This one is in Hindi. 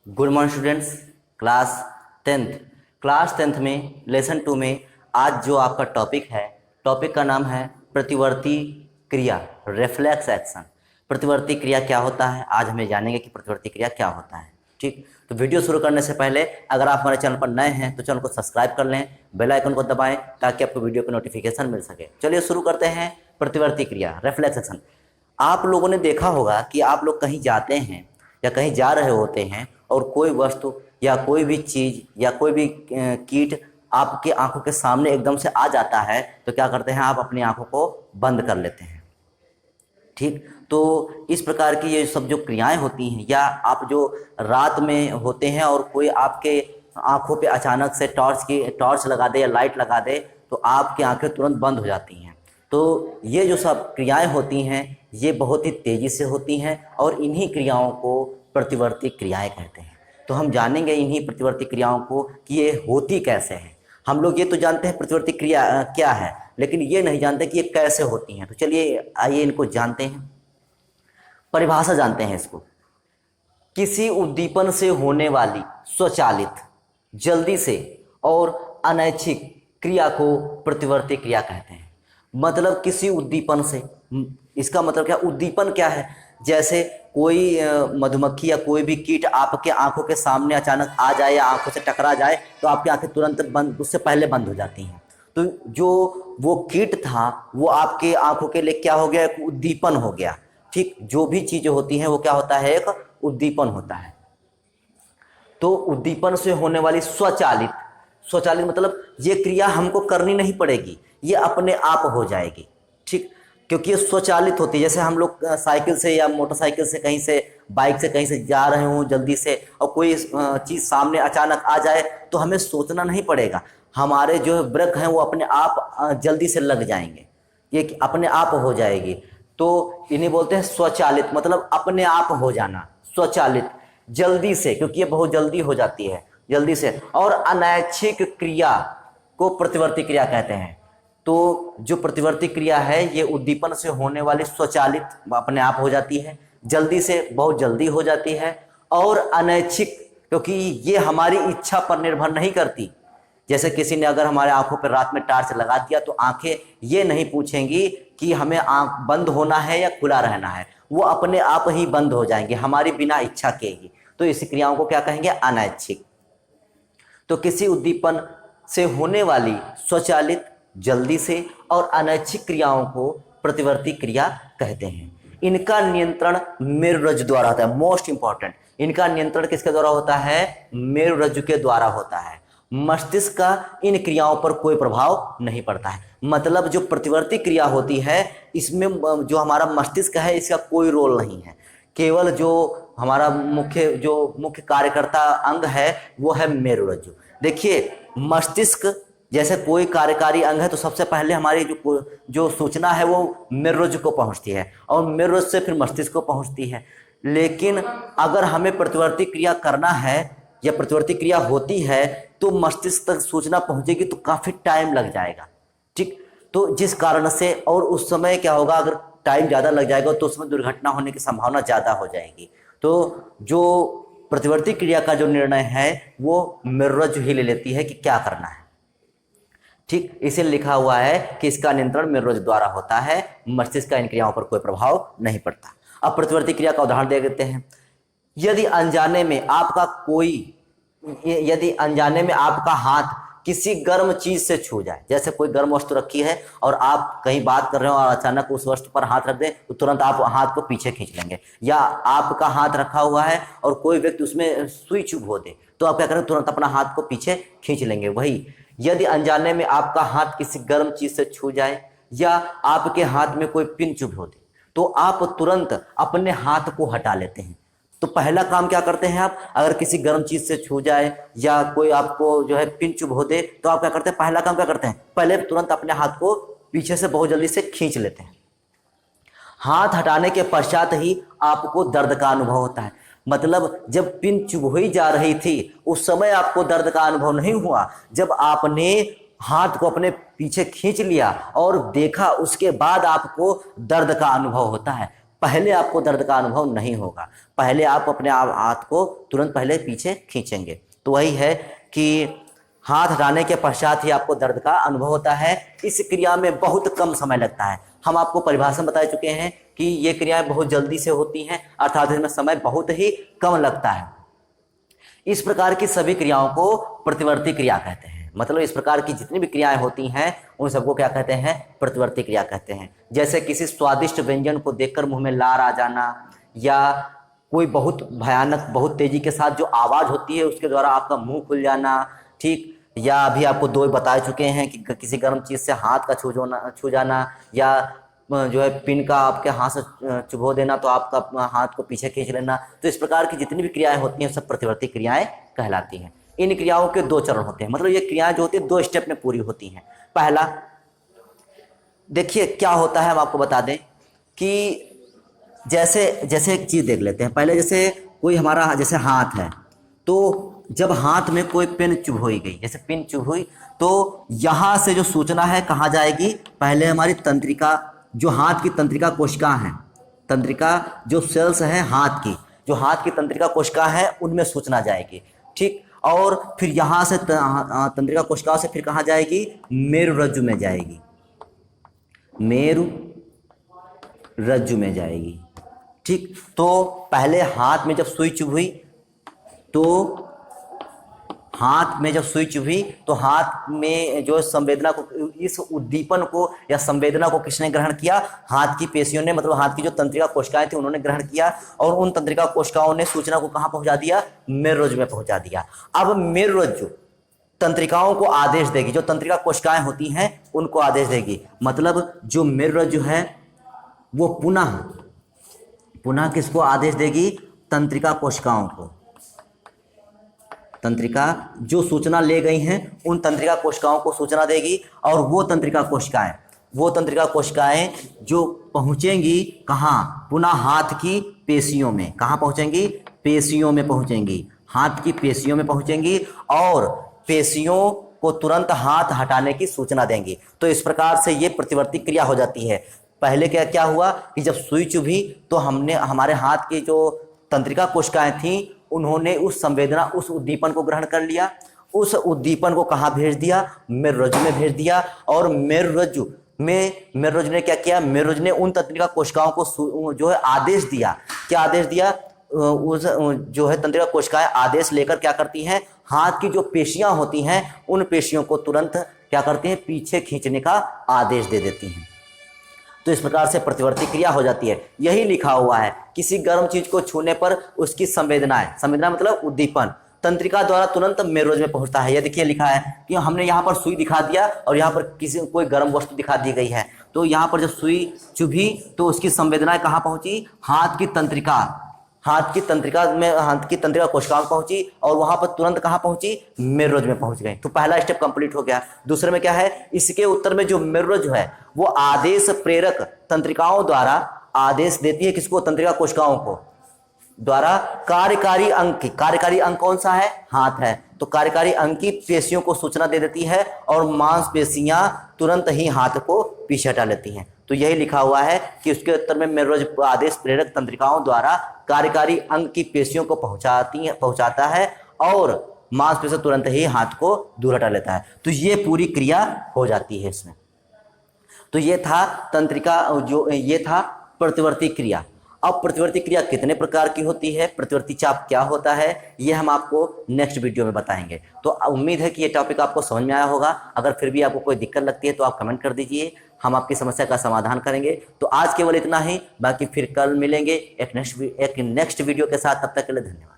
Good morning students. Class tenth में लेसन 2 में आज जो आपका टॉपिक है, टॉपिक का नाम है प्रतिवर्ती क्रिया, रिफ्लेक्स एक्शन। प्रतिवर्ती क्रिया क्या होता है, आज हमें जानेंगे कि प्रतिवर्ती क्रिया क्या होता है। ठीक, तो वीडियो शुरू करने से पहले अगर आप हमारे चैनल पर नए हैं तो चैनल को सब्सक्राइब कर लें, बेल आइकन को दबाएं ताकि आपको वीडियो की नोटिफिकेशन मिल सके। चलिए शुरू करते हैं। प्रतिवर्ती क्रिया, रिफ्लेक्स एक्शन। आप लोगों ने देखा होगा कि आप लोग कहीं जाते हैं या कहीं जा रहे होते हैं और कोई वस्तु या कोई भी चीज़ या कोई भी कीट आपके आंखों के सामने एकदम से आ जाता है तो क्या करते हैं, आप अपनी आंखों को बंद कर लेते हैं। ठीक, तो इस प्रकार की ये सब जो क्रियाएं होती हैं, या आप जो रात में होते हैं और कोई आपके आंखों पे अचानक से टॉर्च लगा दे या लाइट लगा दे तो आपकी आंखें तुरंत बंद हो जाती हैं। तो ये जो सब क्रियाएं होती हैं ये बहुत ही तेज़ी से होती हैं और इन्हीं क्रियाओं को प्रतिवर्ती क्रियाएं कहते हैं। तो हम जानेंगे इन्हीं प्रतिवर्ती क्रियाओं को कि ये होती कैसे हैं। हम लोग ये तो जानते हैं प्रतिवर्ती क्रिया क्या है, लेकिन ये नहीं जानते कि ये कैसे होती हैं। तो चलिए आइए इनको जानते हैं, परिभाषा जानते हैं इसको। किसी उद्दीपन से होने वाली स्वचालित, जल्दी से और अनैच्छिक क्रिया को प्रतिवर्ती क्रिया कहते हैं। मतलब किसी उद्दीपन से, इसका मतलब क्या, उद्दीपन क्या है, जैसे कोई मधुमक्खी या कोई भी कीट आपके आंखों के सामने अचानक आ जाए या आंखों से टकरा जाए तो आपकी आंखें तुरंत बंद, उससे पहले बंद हो जाती हैं। तो जो वो कीट था वो आपके आंखों के लिए क्या हो गया, एक उद्दीपन हो गया। ठीक, जो भी चीज़ें होती हैं वो क्या होता है, एक उद्दीपन होता है। तो उद्दीपन से होने वाली स्वचालित, स्वचालित मतलब ये क्रिया हमको करनी नहीं पड़ेगी, ये अपने आप हो जाएगी। ठीक, क्योंकि ये स्वचालित होती है। जैसे हम लोग साइकिल से या मोटरसाइकिल से कहीं से, बाइक से कहीं से जा रहे हों जल्दी से और कोई चीज़ सामने अचानक आ जाए तो हमें सोचना नहीं पड़ेगा, हमारे जो ब्रेक हैं वो अपने आप जल्दी से लग जाएंगे, ये अपने आप हो जाएगी। तो इन्हें बोलते हैं स्वचालित, मतलब अपने आप हो जाना, स्वचालित, जल्दी से, क्योंकि ये बहुत जल्दी हो जाती है, जल्दी से। और अनैच्छिक क्रिया को प्रतिवर्ती क्रिया कहते हैं। तो जो प्रतिवर्ती क्रिया है ये उद्दीपन से होने वाली स्वचालित, अपने आप हो जाती है, जल्दी से, बहुत जल्दी हो जाती है। और अनैच्छिक, क्योंकि ये हमारी इच्छा पर निर्भर नहीं करती। जैसे किसी ने अगर हमारे आंखों पर रात में टार्च लगा दिया तो आंखें ये नहीं पूछेंगी कि हमें आंख बंद होना है या खुला रहना है, वो अपने आप ही बंद हो जाएंगे हमारी बिना इच्छा के ही। तो इस क्रियाओं को क्या कहेंगे, अनैच्छिक। तो किसी उद्दीपन से होने वाली स्वचालित, जल्दी से और अनैच्छिक क्रियाओं को प्रतिवर्ती क्रिया कहते हैं। इनका नियंत्रण मेरुरज्जु द्वारा होता है। मोस्ट इंपॉर्टेंट, इनका नियंत्रण किसके द्वारा होता है, मेरुरज्जु के द्वारा होता है। मस्तिष्क का इन क्रियाओं पर कोई प्रभाव नहीं पड़ता है। मतलब जो प्रतिवर्ती क्रिया होती है इसमें जो हमारा मस्तिष्क है इसका कोई रोल नहीं है, केवल जो हमारा मुख्य कार्यकर्ता अंग है वो है मेरुरज्जु। देखिए, मस्तिष्क जैसे कोई कार्यकारी अंग है तो सबसे पहले हमारी जो सूचना है वो मेरुरज्जु को पहुंचती है और मेरुरज्जु से फिर मस्तिष्क को पहुंचती है। लेकिन अगर हमें प्रतिवर्ती क्रिया करना है या प्रतिवर्ती क्रिया होती है तो मस्तिष्क तक सूचना पहुंचेगी तो काफी टाइम लग जाएगा। ठीक, तो जिस कारण से, और उस समय क्या होगा, अगर टाइम ज्यादा लग जाएगा तो उसमें दुर्घटना होने की संभावना ज्यादा हो जाएगी। तो जो प्रतिवर्ती क्रिया का जो निर्णय है वो मेरुरज्जु ही ले लेती है कि क्या करना है। ठीक, इसे लिखा हुआ है कि इसका नियंत्रण मेरुरज्जु द्वारा होता है, मस्तिष्क का इन क्रियाओं पर कोई प्रभाव नहीं पड़ता। अब प्रतिवर्ती क्रिया का उदाहरण दे देते हैं। यदि अनजाने में आपका हाथ किसी गर्म चीज से छू जाए, जैसे कोई गर्म वस्तु रखी है और आप कहीं बात कर रहे हो और अचानक उस वस्तु पर हाथ रख दें तो तुरंत आप हाथ को पीछे खींच लेंगे। या आपका हाथ रखा हुआ है और कोई व्यक्ति उसमें सुई चुभो दे तो आप क्या करेंगे, तुरंत अपना हाथ को पीछे खींच लेंगे। वही, यदि अनजाने में आपका हाथ किसी गर्म चीज से छू जाए या आपके हाथ में कोई पिन चुभो दे तो आप तुरंत अपने हाथ को हटा लेते हैं। तो पहला काम क्या करते हैं आप, अगर किसी गर्म चीज से छू जाए या कोई आपको जो है पिन चुभो दे तो आप क्या करते हैं, पहला काम क्या करते हैं, पहले तुरंत अपने हाथ को पीछे से बहुत जल्दी से खींच लेते हैं। हाथ हटाने के पश्चात ही आपको दर्द का अनुभव होता है। मतलब जब पिन चुभोई जा रही थी उस समय आपको दर्द का अनुभव नहीं हुआ, जब आपने हाथ को अपने पीछे खींच लिया और देखा उसके बाद आपको दर्द का अनुभव होता है। पहले आपको दर्द का अनुभव नहीं होगा, पहले आप अपने हाथ को तुरंत पहले पीछे खींचेंगे। तो वही है कि हाथ हटाने के पश्चात ही आपको दर्द का अनुभव होता है। इस क्रिया में बहुत कम समय लगता है। हम आपको परिभाषा में बता चुके हैं कि ये क्रियाएं बहुत जल्दी से होती हैं, अर्थात इसमें समय बहुत ही कम लगता है। इस प्रकार की सभी क्रियाओं को प्रतिवर्ती क्रिया कहते हैं। मतलब इस प्रकार की जितनी भी क्रियाएं होती हैं उन सबको क्या कहते हैं? प्रतिवर्ती क्रिया कहते हैं। जैसे किसी स्वादिष्ट व्यंजन को देखकर मुंह में लार आ जाना, या कोई बहुत भयानक, बहुत तेजी के साथ जो आवाज़ होती है उसके द्वारा आपका मुंह खुल जाना, ठीक। या अभी आपको दो बता चुके हैं कि किसी गर्म चीज़ से हाथ का छू जाना, या जो है पिन का आपके हाथ से चुभो देना तो आपका हाथ को पीछे खींच लेना। तो इस प्रकार की जितनी भी क्रियाएं होती हैं सब प्रतिवर्ती क्रियाएं कहलाती हैं। इन क्रियाओं के दो चरण होते हैं, मतलब ये क्रियाएं जो होती है दो स्टेप में पूरी होती हैं। पहला देखिए क्या होता है, हम आपको बता दें कि जैसे एक चीज़ देख लेते हैं। पहले जैसे कोई हमारा जैसे हाथ है, तो जब हाथ में कोई पेन चुभोई गई, जैसे पिन चुभोई, तो यहाँ से जो सूचना है कहाँ जाएगी? पहले हमारी तंत्रिका, जो हाथ की तंत्रिका कोशिका हैं, तंत्रिका जो सेल्स हैं हाथ की, जो हाथ की तंत्रिका कोशिका है उनमें सूचना जाएगी, ठीक। और फिर यहाँ से तंत्रिका कोशिकाओं से फिर कहाँ जाएगी? मेरुरज्जु में जाएगी, मेरु रज्जु में जाएगी, ठीक। तो पहले हाथ में जब सुई चुभी, तो हाथ में जब सुई चुभी तो हाथ में जो संवेदना को, इस उद्दीपन को या संवेदना को किसने ग्रहण किया? हाथ की पेशियों ने, मतलब हाथ की जो तंत्रिका कोशिकाएं थी उन्होंने ग्रहण किया, और उन तंत्रिका कोशिकाओं ने सूचना को कहाँ पहुंचा दिया? मेरुरज्जु में पहुंचा दिया। अब मेरुरज्जु तंत्रिकाओं को आदेश देगी, जो तंत्रिका कोशिकाएं होती हैं उनको आदेश देगी। मतलब जो मेरुरज्जु है वो पुनः किसको आदेश देगी? तंत्रिका कोशिकाओं को। तंत्रिका जो सूचना ले गई हैं उन तंत्रिका कोशिकाओं को सूचना देगी, और वो तंत्रिका कोशिकाएं जो पहुंचेंगी कहाँ? पुनः हाथ की पेशियों में। कहाँ पहुंचेंगी? पेशियों में पहुंचेंगी, हाथ की पेशियों में पहुंचेंगी, और पेशियों को तुरंत हाथ हटाने की सूचना देंगी। तो इस प्रकार से ये प्रतिवर्ती क्रिया हो जाती है। पहले क्या हुआ कि जब सुई चुभी तो हमारे हाथ की जो तंत्रिका कोशिकाएं थीं उन्होंने उस संवेदना, उस उद्दीपन को ग्रहण कर लिया, उस उद्दीपन को कहाँ भेज दिया? मेरुरज्जु में भेज दिया। और मेरुरज्जु ने क्या किया? मेरुरज्जु ने उन तंत्रिका कोशिकाओं को जो है आदेश दिया। क्या आदेश दिया? उस जो है तंत्रिका कोशिकाएं आदेश लेकर क्या करती हैं? हाथ की जो पेशियां होती हैं उन पेशियों को तुरंत क्या करती हैं? पीछे खींचने का आदेश दे देती हैं। तो इस प्रकार से प्रतिवर्ती क्रिया हो जाती है। यही लिखा हुआ है, किसी गर्म चीज को छूने पर उसकी संवेदना मतलब उद्दीपन तंत्रिका द्वारा तुरंत मेरुरज्जु में पहुंचता है। यह देखिए लिखा है कि हमने यहाँ पर सुई दिखा दिया और यहाँ पर कोई गर्म वस्तु दिखा दी गई है, तो यहाँ पर जब सुई चुभी तो उसकी संवेदनाएं कहाँ पहुंची? हाथ की तंत्रिका कोशिकाओं पहुंची, और वहां पर तुरंत कहाँ पहुंची? मेरुरज्जु में पहुंच गई। तो पहला स्टेप कंप्लीट हो गया। दूसरे में क्या है? इसके उत्तर में जो मेरुरज्जु है वो आदेश प्रेरक तंत्रिकाओं द्वारा आदेश देती है। किसको? तंत्रिका कोशिकाओं को द्वारा कार्यकारी अंग कौन सा है? हाथ है। तो कार्यकारी अंग की पेशियों को सूचना दे देती है, और मांसपेशियां तुरंत ही हाथ को पीछे हटा लेती हैं। तो यही लिखा हुआ है कि उसके उत्तर में मेरुरज्जु आदेश प्रेरक तंत्रिकाओं द्वारा कार्यकारी अंग की पेशियों को पहुंचाता है, और मांसपेशी तुरंत ही हाथ को दूर हटा लेता है। तो ये पूरी क्रिया हो जाती है इसमें। तो ये था ये था प्रतिवर्ती क्रिया। अब प्रतिवर्ती क्रिया कितने प्रकार की होती है, प्रतिवर्ती चाप क्या होता है, ये हम आपको नेक्स्ट वीडियो में बताएंगे। तो उम्मीद है कि ये टॉपिक आपको समझ में आया होगा। अगर फिर भी आपको कोई दिक्कत लगती है तो आप कमेंट कर दीजिए, हम आपकी समस्या का समाधान करेंगे। तो आज केवल इतना ही, बाकी फिर कल मिलेंगे एक नेक्स्ट वीडियो के साथ। तब तक के लिए धन्यवाद।